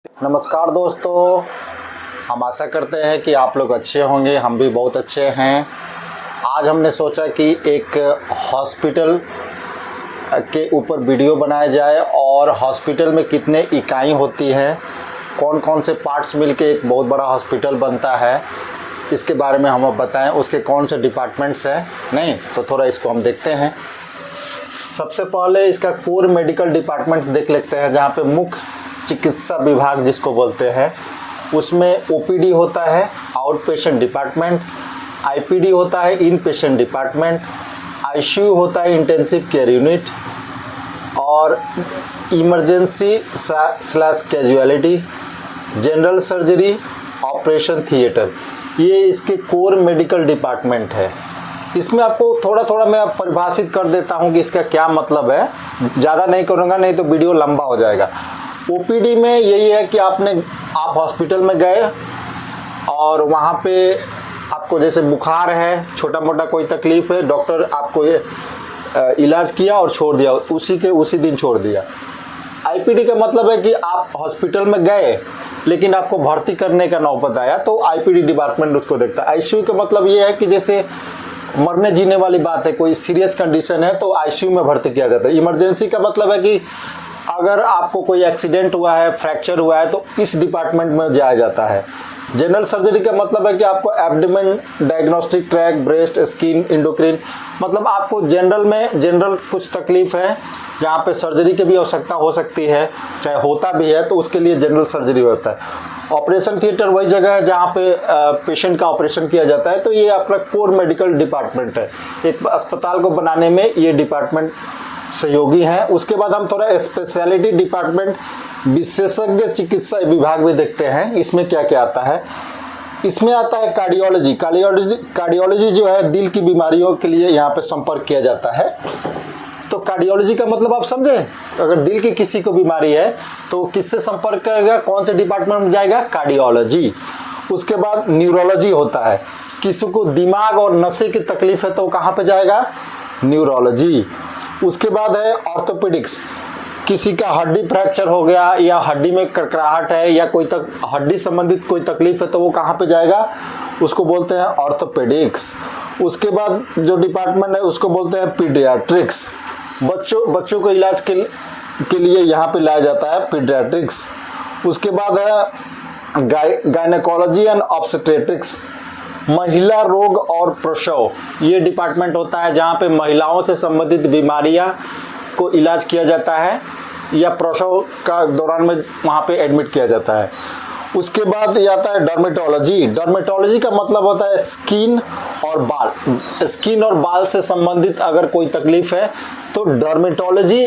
नमस्कार दोस्तों, हम आशा करते हैं कि आप लोग अच्छे होंगे। हम भी बहुत अच्छे हैं। आज हमने सोचा कि एक हॉस्पिटल के ऊपर वीडियो बनाया जाए और हॉस्पिटल में कितने इकाई होती हैं, कौन कौन से पार्ट्स मिलके एक बहुत बड़ा हॉस्पिटल बनता है, इसके बारे में हम अब बताएं। उसके कौन से डिपार्टमेंट्स हैं, नहीं तो थोड़ा इसको हम देखते हैं। सबसे पहले इसका कोर मेडिकल डिपार्टमेंट देख लेते हैं, जहाँ पे मुख्य चिकित्सा विभाग जिसको बोलते हैं, उसमें ओपीडी होता है, आउट पेशेंट डिपार्टमेंट, आईपीडी होता है, इन पेशेंट डिपार्टमेंट, आईसीयू होता है, इंटेंसिव केयर यूनिट, और emergency slash casualty, general surgery, operation theatre, ये इसके कोर मेडिकल डिपार्टमेंट है। इसमें आपको थोड़ा थोड़ा मैं परिभाषित कर देता हूँ कि इसका क्या मतलब है। ज़्यादा नहीं करूँगा, नहीं तो वीडियो लंबा हो जाएगा। ओपीडी में यही है कि आप हॉस्पिटल में गए और वहाँ पे आपको जैसे बुखार है, छोटा मोटा कोई तकलीफ़ है, डॉक्टर आपको ये इलाज किया और छोड़ दिया, उसी दिन छोड़ दिया। आईपीडी का मतलब है कि आप हॉस्पिटल में गए लेकिन आपको भर्ती करने का नौबत आया, तो आईपीडी डिपार्टमेंट उसको देखता है। आईसीयू का मतलब ये है कि जैसे मरने जीने वाली बात है, कोई सीरियस कंडीशन है तो आईसीयू में भर्ती किया जाता है। इमरजेंसी का मतलब है कि अगर आपको कोई एक्सीडेंट हुआ है, फ्रैक्चर हुआ है, तो इस डिपार्टमेंट में जाया जाता है। जनरल सर्जरी का मतलब है कि आपको abdomen, diagnostic track, breast, skin, endocrine, मतलब आपको जनरल कुछ तकलीफ है जहाँ पे सर्जरी की भी आवश्यकता हो सकती है, चाहे होता भी है तो उसके लिए जनरल सर्जरी होता है। ऑपरेशन थिएटर वही जगह है जहाँ पे पेशेंट का ऑपरेशन किया जाता है। तो ये आपका कोर मेडिकल डिपार्टमेंट है। एक अस्पताल को बनाने में ये डिपार्टमेंट सहयोगी हैं। उसके बाद हम थोड़ा स्पेशलिटी डिपार्टमेंट, विशेषज्ञ चिकित्सा विभाग भी देखते हैं। इसमें क्या क्या आता है? इसमें आता है कार्डियोलॉजी जो है दिल की बीमारियों के लिए यहाँ पे संपर्क किया जाता है। तो कार्डियोलॉजी का मतलब आप समझे, अगर दिल की किसी को बीमारी है तो किससे संपर्क करेगा, कौन से डिपार्टमेंट में जाएगा? कार्डियोलॉजी। उसके बाद न्यूरोलॉजी होता है, किसी को दिमाग और नशे की तकलीफ है तो कहाँ पे जाएगा? न्यूरोलॉजी। उसके बाद है ऑर्थोपेडिक्स, किसी का हड्डी फ्रैक्चर हो गया या हड्डी में कड़कड़ाहट है या कोई हड्डी संबंधित कोई तकलीफ है तो वो कहाँ पे जाएगा? उसको बोलते हैं ऑर्थोपेडिक्स। उसके बाद जो डिपार्टमेंट है उसको बोलते हैं पीडियाट्रिक्स, बच्चों को इलाज के लिए यहाँ पे लाया जाता है, पीडियाट्रिक्स। उसके बाद है गायनेकोलॉजी एंड ऑब्स्टेट्रिक्स, महिला रोग और प्रसव, ये डिपार्टमेंट होता है जहाँ पे महिलाओं से संबंधित बीमारियाँ को इलाज किया जाता है या प्रसव का दौरान में वहाँ पे एडमिट किया जाता है। उसके बाद ये आता है डर्मेटोलॉजी का मतलब होता है स्किन और बाल से संबंधित अगर कोई तकलीफ है तो डर्मेटोलॉजी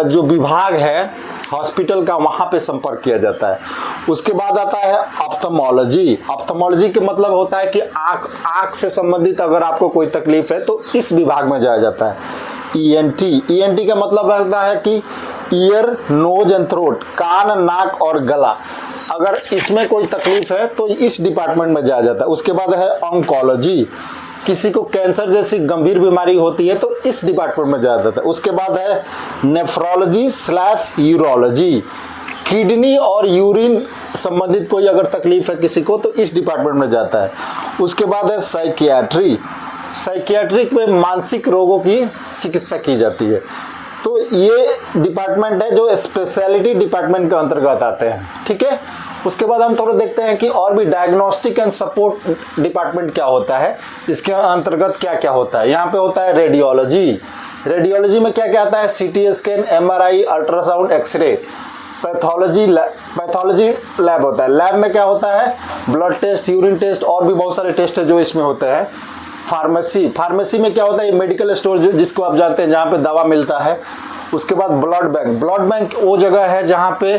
जो विभाग है हॉस्पिटल का, वहाँ पे संपर्क किया जाता है। उसके बाद आता है ऑप्थेमोलॉजी के मतलब होता है कि आँख से संबंधित अगर आपको कोई तकलीफ है तो इस विभाग में जाया जाता है। ईएनटी का मतलब होता है कि ईयर, नोज एंड थ्रोट, कान, नाक और गला, अगर इसमें कोई तकलीफ है तो इस डिपार्टमेंट में जाया जाता है। उसके बाद है ऑन्कोलॉजी, किसी को कैंसर जैसी गंभीर बीमारी होती है तो इस डिपार्टमेंट में जाया जाता है। उसके बाद है नेफ्रोलॉजी स्लैश यूरोलॉजी, किडनी और यूरिन संबंधित कोई अगर तकलीफ है किसी को तो इस डिपार्टमेंट में जाता है। उसके बाद है साइकियाट्रिक में मानसिक रोगों की चिकित्सा की जाती है। तो ये डिपार्टमेंट है जो स्पेशलिटी डिपार्टमेंट के अंतर्गत आते हैं, ठीक है। उसके बाद हम थोड़ा देखते हैं कि और भी डायग्नोस्टिक एंड सपोर्ट डिपार्टमेंट क्या होता है, इसके अंतर्गत क्या क्या होता है। यहाँ पे होता है रेडियोलॉजी में क्या क्या आता है? CT scan, MRI, ultrasound, X-ray. Pathology lab होता है। लैब में क्या होता है? ब्लड टेस्ट, यूरिन टेस्ट और भी बहुत सारे टेस्ट है जो इसमें होते हैं। फार्मेसी में क्या होता है? मेडिकल स्टोर जिसको आप जानते हैं, जहाँ पे दवा मिलता है। उसके बाद ब्लड बैंक वो जगह है जहाँ पे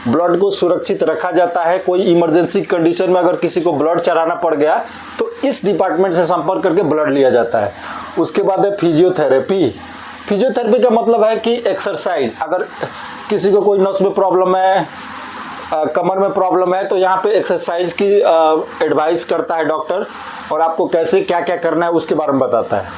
ब्लड को सुरक्षित रखा जाता है। कोई इमरजेंसी कंडीशन में अगर किसी को ब्लड चढ़ाना पड़ गया तो इस डिपार्टमेंट से संपर्क करके ब्लड लिया जाता है। उसके बाद है फिजियोथेरेपी का मतलब है कि एक्सरसाइज, अगर किसी को कोई नस में प्रॉब्लम है, कमर में प्रॉब्लम है तो यहाँ पे एक्सरसाइज की एडवाइस करता है डॉक्टर और आपको कैसे क्या क्या करना है उसके बारे में बताता है।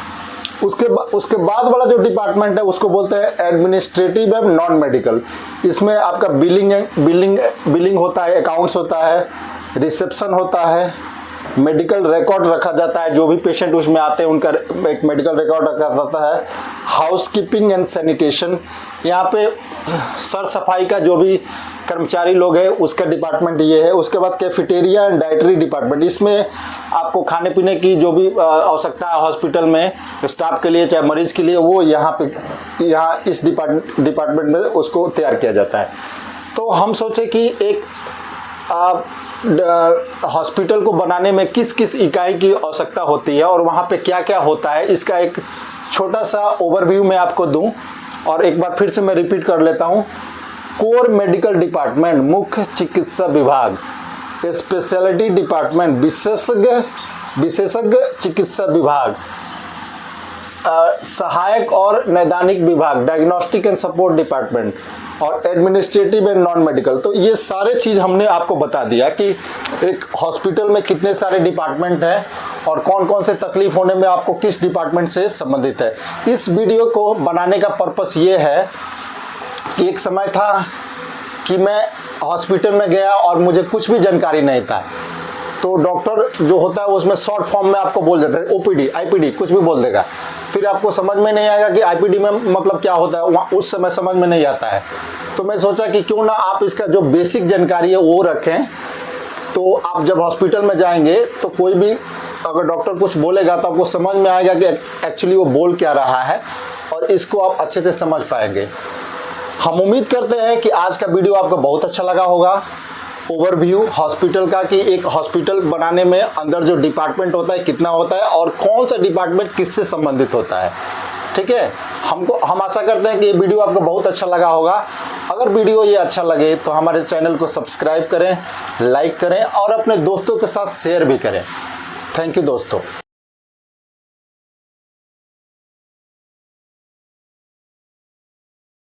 उसके बाद वाला जो डिपार्टमेंट है उसको बोलते हैं एडमिनिस्ट्रेटिव एंड नॉन मेडिकल। इसमें आपका बिलिंग होता है, अकाउंट्स होता है, रिसेप्शन होता है, मेडिकल रिकॉर्ड रखा जाता है, जो भी पेशेंट उसमें आते हैं उनका एक मेडिकल रिकॉर्ड रखा जाता है, हाउसकीपिंग एंड सैनिटेशन, यहाँ पे सर सफाई का जो भी कर्मचारी लोग हैं उसका डिपार्टमेंट ये है। उसके बाद कैफेटेरिया एंड डाइटरी डिपार्टमेंट, इसमें आपको खाने पीने की जो भी आवश्यकता है हॉस्पिटल में स्टाफ के लिए चाहे मरीज के लिए, वो यहाँ इस डिपार्टमेंट में उसको तैयार किया जाता है। तो हम सोचे कि एक हॉस्पिटल को बनाने में किस किस इकाई की आवश्यकता होती है और वहाँ पे क्या क्या होता है, इसका एक छोटा सा ओवरव्यू मैं आपको दूं। और एक बार फिर से मैं रिपीट कर लेता हूँ। कोर मेडिकल डिपार्टमेंट, मुख्य चिकित्सा विभाग, स्पेशलिटी डिपार्टमेंट, विशेषज्ञ चिकित्सा विभाग, सहायक और नैदानिक विभाग, डायग्नोस्टिक एंड सपोर्ट डिपार्टमेंट, और एडमिनिस्ट्रेटिव एंड नॉन मेडिकल। तो ये सारे चीज़ हमने आपको बता दिया कि एक हॉस्पिटल में कितने सारे डिपार्टमेंट हैं और कौन कौन से तकलीफ होने में आपको किस डिपार्टमेंट से संबंधित है। इस वीडियो को बनाने का पर्पस ये है कि एक समय था कि मैं हॉस्पिटल में गया और मुझे कुछ भी जानकारी नहीं था, तो डॉक्टर जो होता है उसमें शॉर्ट फॉर्म में आपको बोल देता है ओपीडी, आईपीडी, कुछ भी बोल देगा। फिर आपको समझ में नहीं आएगा कि आईपीडी में मतलब क्या होता है, वहाँ उस समय समझ में नहीं आता है। तो मैं सोचा कि क्यों ना आप इसका जो बेसिक जानकारी है वो रखें, तो आप जब हॉस्पिटल में जाएंगे तो कोई भी अगर डॉक्टर कुछ बोलेगा तो आपको समझ में आएगा कि एक्चुअली वो बोल क्या रहा है और इसको आप अच्छे से समझ पाएंगे। हम उम्मीद करते हैं कि आज का वीडियो आपको बहुत अच्छा लगा होगा। ओवरव्यू हॉस्पिटल का कि एक हॉस्पिटल बनाने में अंदर जो डिपार्टमेंट होता है कितना होता है और कौन सा डिपार्टमेंट किससे संबंधित होता है। ठीक है, हम आशा करते हैं कि ये वीडियो आपको बहुत अच्छा लगा होगा। अगर वीडियो ये अच्छा लगे तो हमारे चैनल को सब्सक्राइब करें, लाइक करें और अपने दोस्तों के साथ शेयर भी करें। थैंक यू दोस्तों।